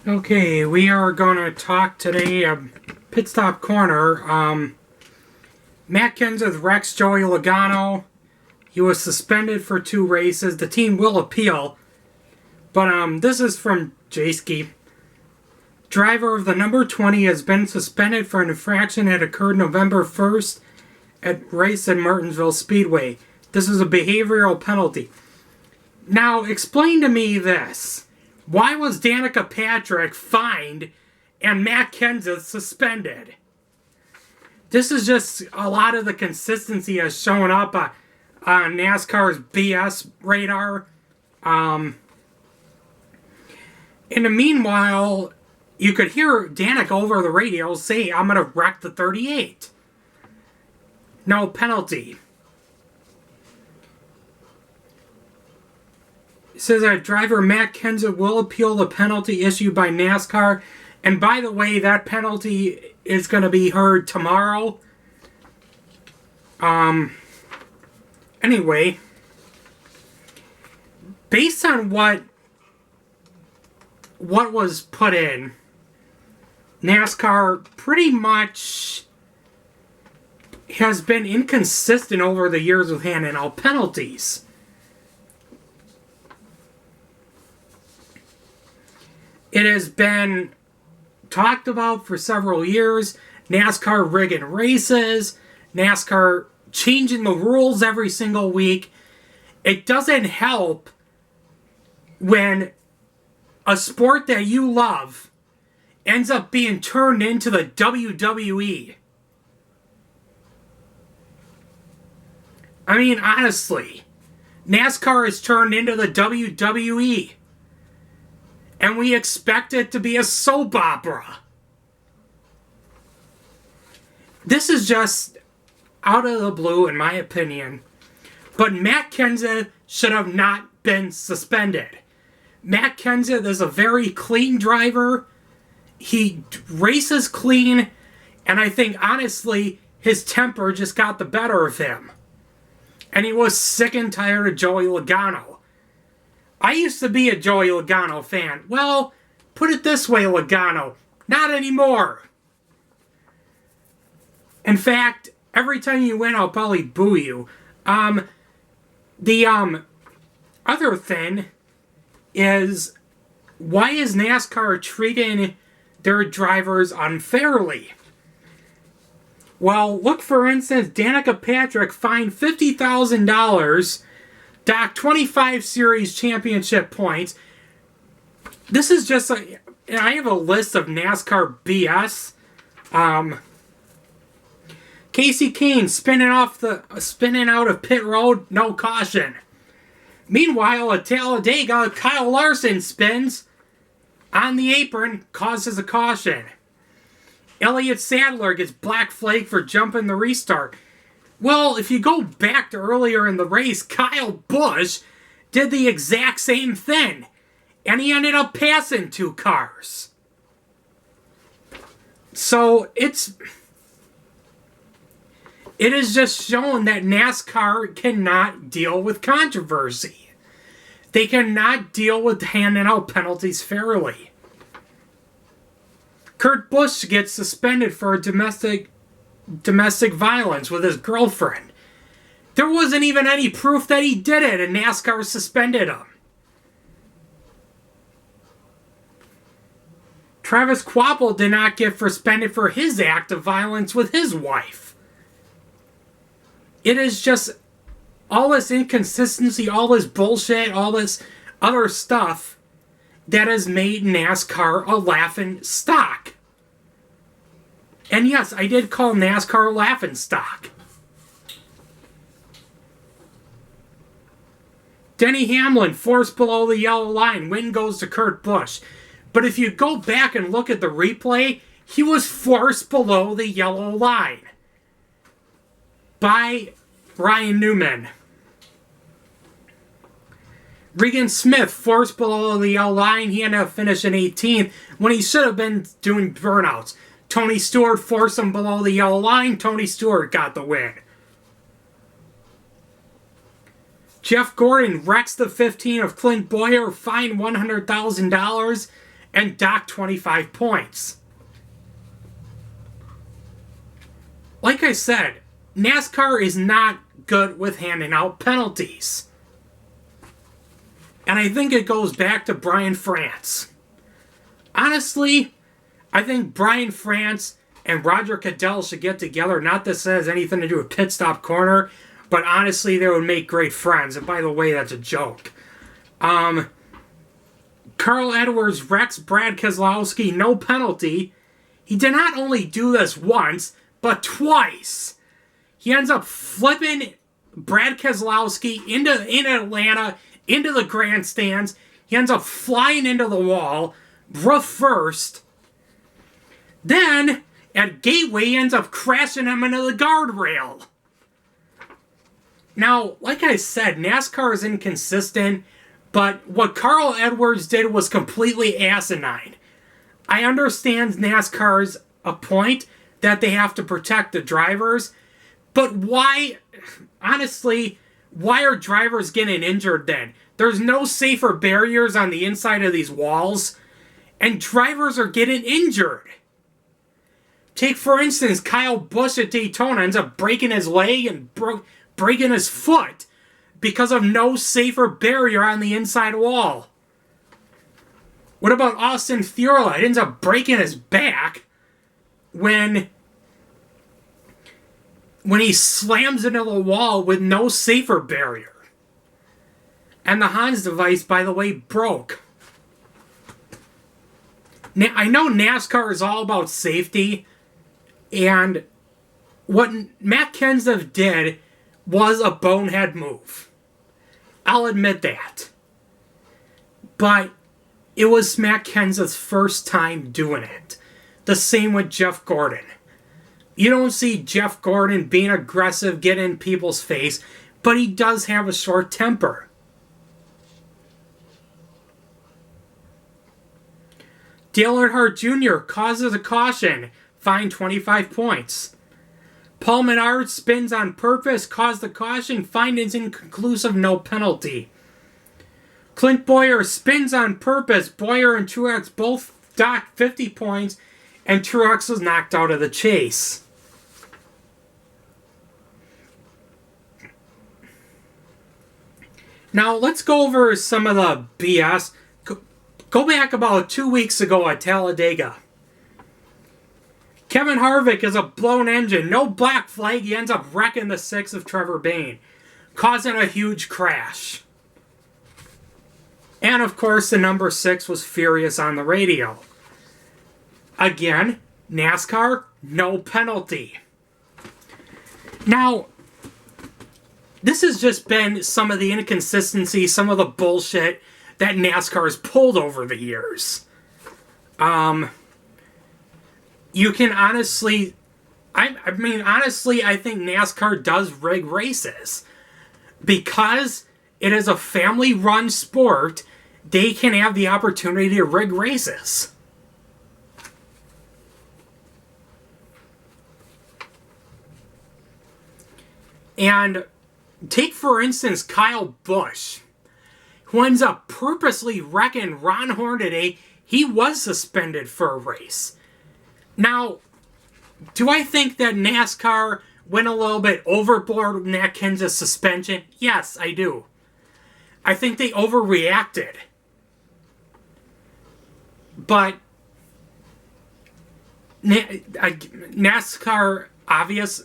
Okay, we are going to talk today Pit Stop Corner. Matt Kenseth wrecks Joey Logano. He was suspended for 2 races. The team will appeal. But this is from Jayski. Driver of the number 20 has been suspended for an infraction that occurred November 1st at race at Martinsville Speedway. This is a behavioral penalty. Now, explain to me this. Why was Danica Patrick fined and Matt Kenseth suspended? This is just a lot of the consistency has shown up on NASCAR's BS radar. In the meanwhile, you could hear Danica over the radio say, "I'm going to wreck the 38. No penalty." It says that driver Matt Kenseth will appeal the penalty issued by NASCAR. And by the way, that penalty is going to be heard tomorrow. Anyway, based on what was put in, NASCAR pretty much has been inconsistent over the years with handing out penalties. It has been talked about for several years. NASCAR rigging races. NASCAR changing the rules every single week. It doesn't help when a sport that you love ends up being turned into the WWE. I mean, honestly, NASCAR is turned into the WWE. And we expect it to be a soap opera. This is just out of the blue, in my opinion. But Matt Kenseth should have not been suspended. Matt Kenseth is a very clean driver. He races clean. And I think, honestly, his temper just got the better of him. And he was sick and tired of Joey Logano. I used to be a Joey Logano fan. Well, put it this way, Logano. Not anymore. In fact, every time you win, I'll probably boo you. The other thing is, why is NASCAR treating their drivers unfairly? Well, look, for instance, Danica Patrick fined $50,000, docked 25 Series Championship points. This is just I have a list of NASCAR BS. Casey Kane spinning out of pit road, no caution. Meanwhile, at Talladega, Kyle Larson spins on the apron, causes a caution. Elliott Sadler gets black flag for jumping the restart. Well, if you go back to earlier in the race, Kyle Busch did the exact same thing. And he ended up passing 2 cars. So, it is just shown that NASCAR cannot deal with controversy. They cannot deal with handing out penalties fairly. Kurt Busch gets suspended for domestic violence with his girlfriend. There wasn't even any proof that he did it, and NASCAR suspended him. Travis Kvapil did not get suspended for his act of violence with his wife. It is just all this inconsistency, all this bullshit, all this other stuff that has made NASCAR a laughing stock. And yes, I did call NASCAR a laughing stock. Denny Hamlin forced below the yellow line. Win goes to Kurt Busch. But if you go back and look at the replay, he was forced below the yellow line by Ryan Newman. Regan Smith forced below the yellow line. He ended up finishing 18th when he should have been doing burnouts. Tony Stewart forced him below the yellow line. Tony Stewart got the win. Jeff Gordon wrecks the 15 of Clint Boyer, fined $100,000. and docked 25 points. Like I said, NASCAR is not good with handing out penalties. And I think it goes back to Brian France. Honestly, I think Brian France and Roger Goodell should get together. Not that this has anything to do with Pit Stop Corner, but honestly, they would make great friends. And by the way, that's a joke. Carl Edwards wrecks Brad Keselowski, no penalty. He did not only do this once, but twice. He ends up flipping Brad Keselowski in Atlanta, into the grandstands. He ends up flying into the wall, roof first. Then, at Gateway, he ends up crashing him into the guardrail. Now, like I said, NASCAR is inconsistent, but what Carl Edwards did was completely asinine. I understand NASCAR's a point that they have to protect the drivers, but why, honestly, why are drivers getting injured then? There's no safer barriers on the inside of these walls, and drivers are getting injured. Take, for instance, Kyle Busch at Daytona ends up breaking his leg and breaking his foot because of no safer barrier on the inside wall. What about Austin Thurla? He ends up breaking his back when he slams into the wall with no safer barrier. And the Hans device, by the way, broke. Now, I know NASCAR is all about safety, and what Matt Kenseth did was a bonehead move. I'll admit that. But it was Matt Kenseth's first time doing it. The same with Jeff Gordon. You don't see Jeff Gordon being aggressive, getting in people's face, but he does have a short temper. Dale Earnhardt Jr. causes a caution, fined 25 points. Paul Menard spins on purpose, caused the caution, fined is inconclusive, no penalty. Clint Bowyer spins on purpose. Bowyer and Truex both docked 50 points, and Truex was knocked out of the chase. Now, let's go over some of the BS. Go back about 2 weeks ago at Talladega. Kevin Harvick is a blown engine. No black flag. He ends up wrecking the 6 of Trevor Bayne, causing a huge crash. And, of course, the number 6 was furious on the radio. Again, NASCAR, no penalty. Now, this has just been some of the inconsistency, some of the bullshit that NASCAR has pulled over the years. You can honestly... honestly, I think NASCAR does rig races. Because it is a family-run sport, they can have the opportunity to rig races. And take, for instance, Kyle Busch, who ends up purposely wrecking Ron Hornaday. He was suspended for a race. Now, do I think that NASCAR went a little bit overboard with Matt Kenseth's suspension? Yes, I do. I think they overreacted. But NASCAR, obvious,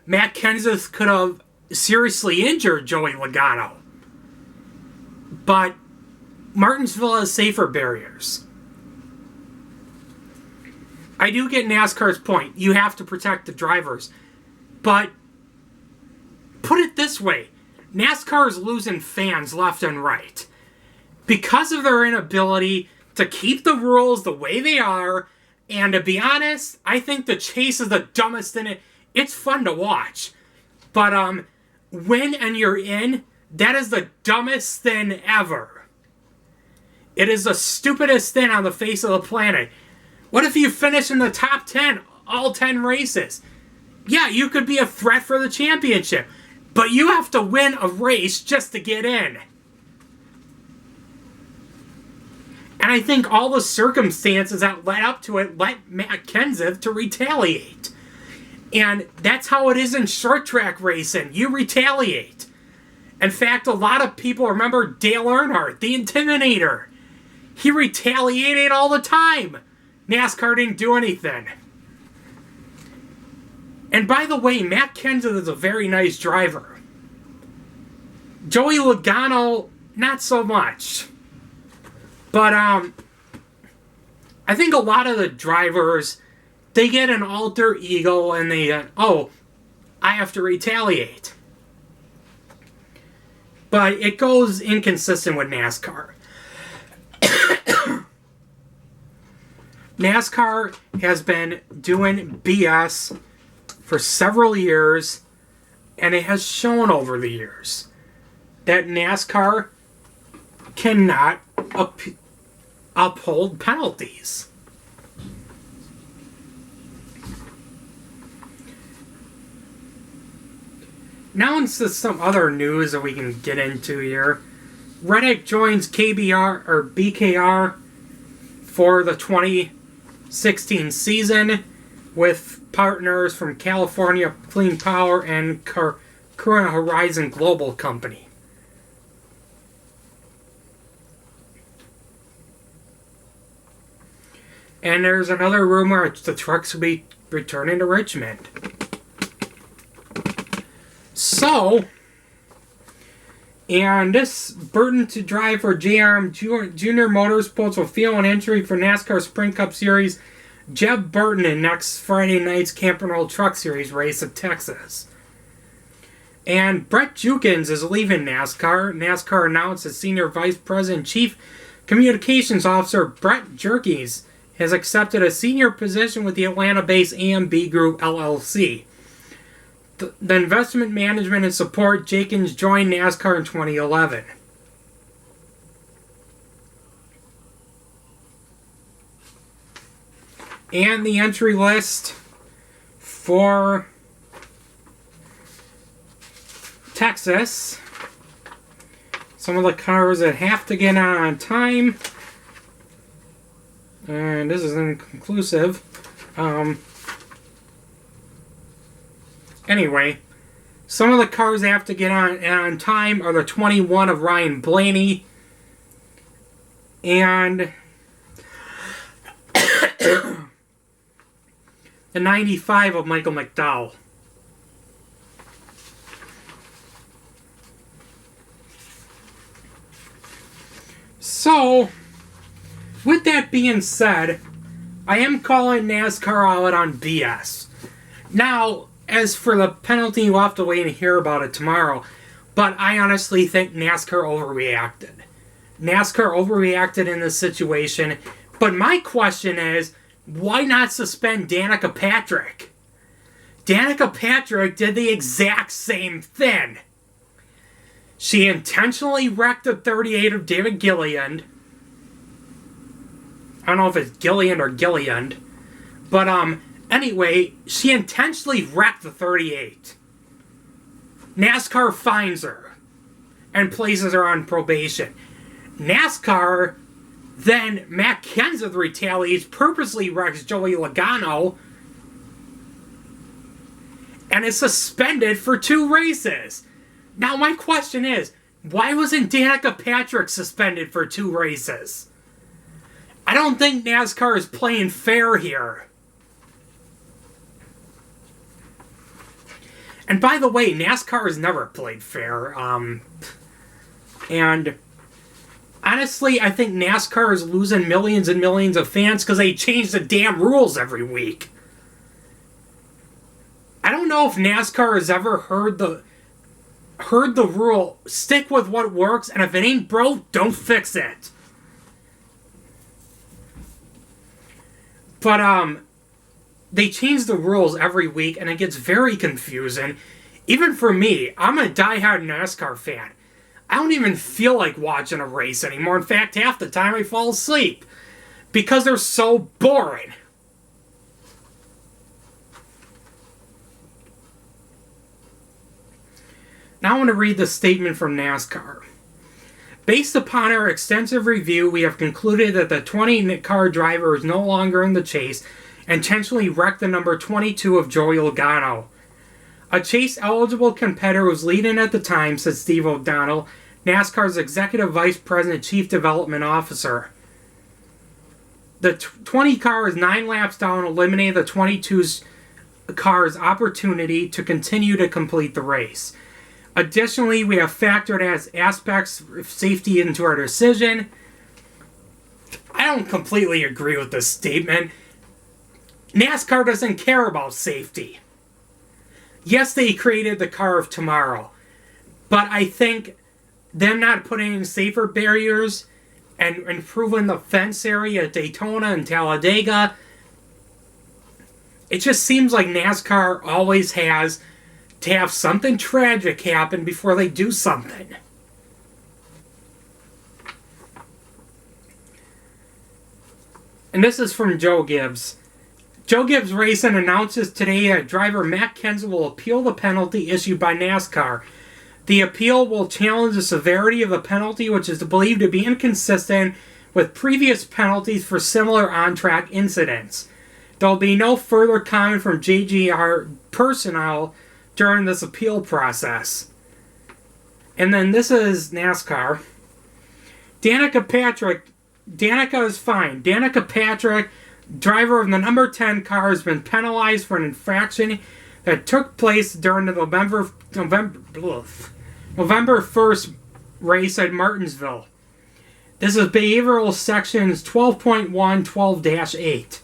Matt Kenseth could have seriously injured Joey Logano. But Martinsville has safer barriers. I do get NASCAR's point. You have to protect the drivers. But put it this way. NASCAR is losing fans left and right. Because of their inability to keep the rules the way they are. And to be honest, I think the chase is the dumbest in it. It's fun to watch. But win and you're in, that is the dumbest thing ever. It is the stupidest thing on the face of the planet. What if you finish in the top 10, all 10 races? Yeah, you could be a threat for the championship, but you have to win a race just to get in. And And I think all the circumstances that led up to it led Matt Kenseth to retaliate. And that's how it is in short track racing. You retaliate. In fact, a lot of people remember Dale Earnhardt, the Intimidator. He retaliated all the time. NASCAR didn't do anything. And by the way, Matt Kenseth is a very nice driver. Joey Logano, not so much. But I think a lot of the drivers, they get an alter ego and they, I have to retaliate. But it goes inconsistent with NASCAR. NASCAR has been doing BS for several years, and it has shown over the years that NASCAR cannot uphold penalties. Now into some other news that we can get into here. Reddick joins KBR or BKR for the 2016 season with partners from California Clean Power and Current Horizon Global Company. And there's another rumor the trucks will be returning to Richmond. So, and this burden to drive for JRM Junior Motorsports will feel an entry for NASCAR Sprint Cup Series Jeb Burton in next Friday night's Camping World Truck Series race at Texas. And Brett Jukins is leaving NASCAR. NASCAR announced that Senior Vice President Chief Communications Officer Brett Jerkes has accepted a senior position with the Atlanta-based AMB Group LLC. The investment management and support, Jenkins joined NASCAR in 2011. And the entry list for Texas. Some of the cars that have to get on time. And this is inconclusive. Anyway, some of the cars that have to get on time are the 21 of Ryan Blaney and the 95 of Michael McDowell. So, with that being said, I am calling NASCAR out on BS. Now, as for the penalty, you'll have to wait and hear about it tomorrow. But I honestly think NASCAR overreacted. NASCAR overreacted in this situation. But my question is, why not suspend Danica Patrick? Danica Patrick did the exact same thing. She intentionally wrecked the 38 of David Gilliland. I don't know if it's Gilliland or Gilliland. But, anyway, she intentionally wrecked the 38. NASCAR finds her and places her on probation. NASCAR, then Matt Kenseth retaliates, purposely wrecks Joey Logano, and is suspended for 2 races. Now my question is, why wasn't Danica Patrick suspended for 2 races? I don't think NASCAR is playing fair here. And by the way, NASCAR has never played fair. And honestly, I think NASCAR is losing millions and millions of fans because they change the damn rules every week. I don't know if NASCAR has ever heard the rule, stick with what works, and if it ain't broke, don't fix it. But, they change the rules every week, and it gets very confusing. Even for me, I'm a diehard NASCAR fan. I don't even feel like watching a race anymore. In fact, half the time I fall asleep. Because they're so boring. Now I want to read the statement from NASCAR. Based upon our extensive review, we have concluded that the 20-car driver is no longer in the chase and intentionally wrecked the number 22 of Joey Logano. A chase-eligible competitor was leading at the time, said Steve O'Donnell, NASCAR's Executive Vice President Chief Development Officer. The 20 car is 9 laps down, eliminating the 22's car's opportunity to continue to complete the race. Additionally, we have factored as aspects of safety into our decision. I don't completely agree with this statement. NASCAR doesn't care about safety. Yes, they created the car of tomorrow, but I think them not putting in safer barriers and improving the fence area at Daytona and Talladega, it just seems like NASCAR always has to have something tragic happen before they do something. And this is from Joe Gibbs. Joe Gibbs Racing announces today that driver Matt Kenseth will appeal the penalty issued by NASCAR. The appeal will challenge the severity of the penalty, which is believed to be inconsistent with previous penalties for similar on-track incidents. There will be no further comment from JGR personnel during this appeal process. And then this is NASCAR. Danica is fine. Danica Patrick, driver of the number 10 car, has been penalized for an infraction that took place during the November 1st race at Martinsville. This is behavioral sections 12.1, 12-8.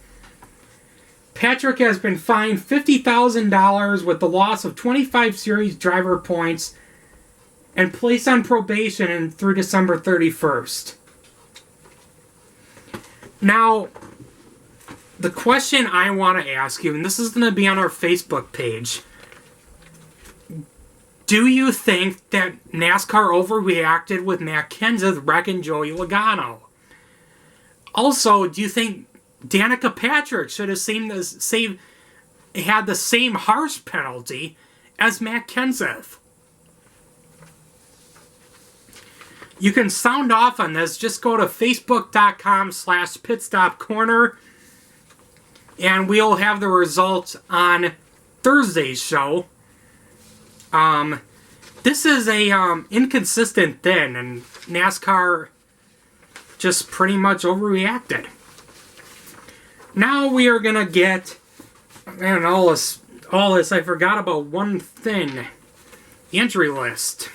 Patrick has been fined $50,000 with the loss of 25 series driver points and placed on probation through December 31st. Now, the question I want to ask you, and this is going to be on our Facebook page, do you think that NASCAR overreacted with Matt Kenseth wrecking Joey Logano? Also, do you think Danica Patrick should have had the same harsh penalty as Matt Kenseth? You can sound off on this. Just go to facebook.com/pitstopcorner and we'll have the results on Thursday's show. This is a inconsistent thing, and NASCAR just pretty much overreacted. Now we are gonna get, and all this, I forgot about one thing. The entry list.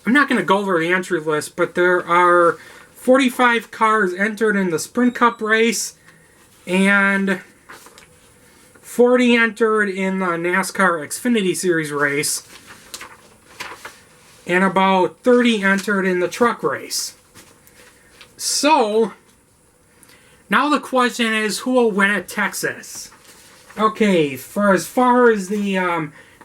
I'm not gonna go over the entry list, but there are 45 cars entered in the Sprint Cup race, and 40 entered in the NASCAR Xfinity Series race, and about 30 entered in the truck race. So, now the question is, who will win at Texas? Okay, for as far as the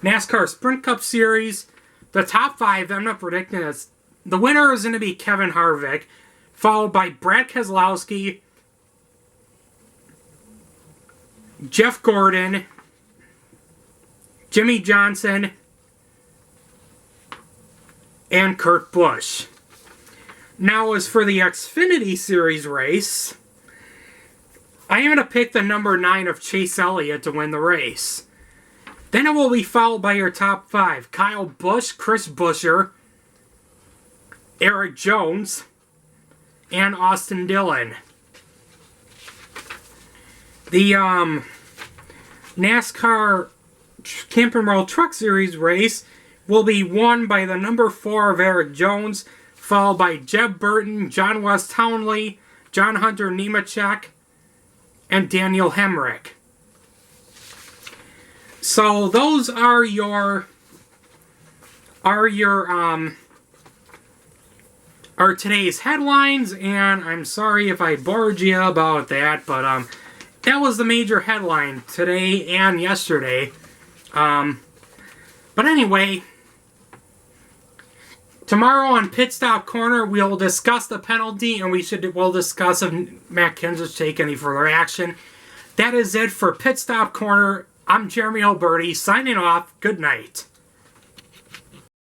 NASCAR Sprint Cup Series, the top 5, I'm not predicting this. The winner is going to be Kevin Harvick, followed by Brad Keselowski, Jeff Gordon, Jimmy Johnson, and Kurt Busch. Now, as for the Xfinity Series race, I am going to pick the number 9 of Chase Elliott to win the race. Then it will be followed by your top 5. Kyle Busch, Chris Buescher, Eric Jones, and Austin Dillon. The NASCAR Camping World Truck Series race will be won by the number 4 of Eric Jones, followed by Jeb Burton, John West Townley, John Hunter Nemechek, and Daniel Hemrick. So those are today's headlines, and I'm sorry if I bored you about that, but that was the major headline today and yesterday. But anyway, tomorrow on Pit Stop Corner, we'll discuss the penalty, and we'll discuss if Matt Kenseth take any further action. That is it for Pit Stop Corner. I'm Jeremy Alberti, signing off. Good night.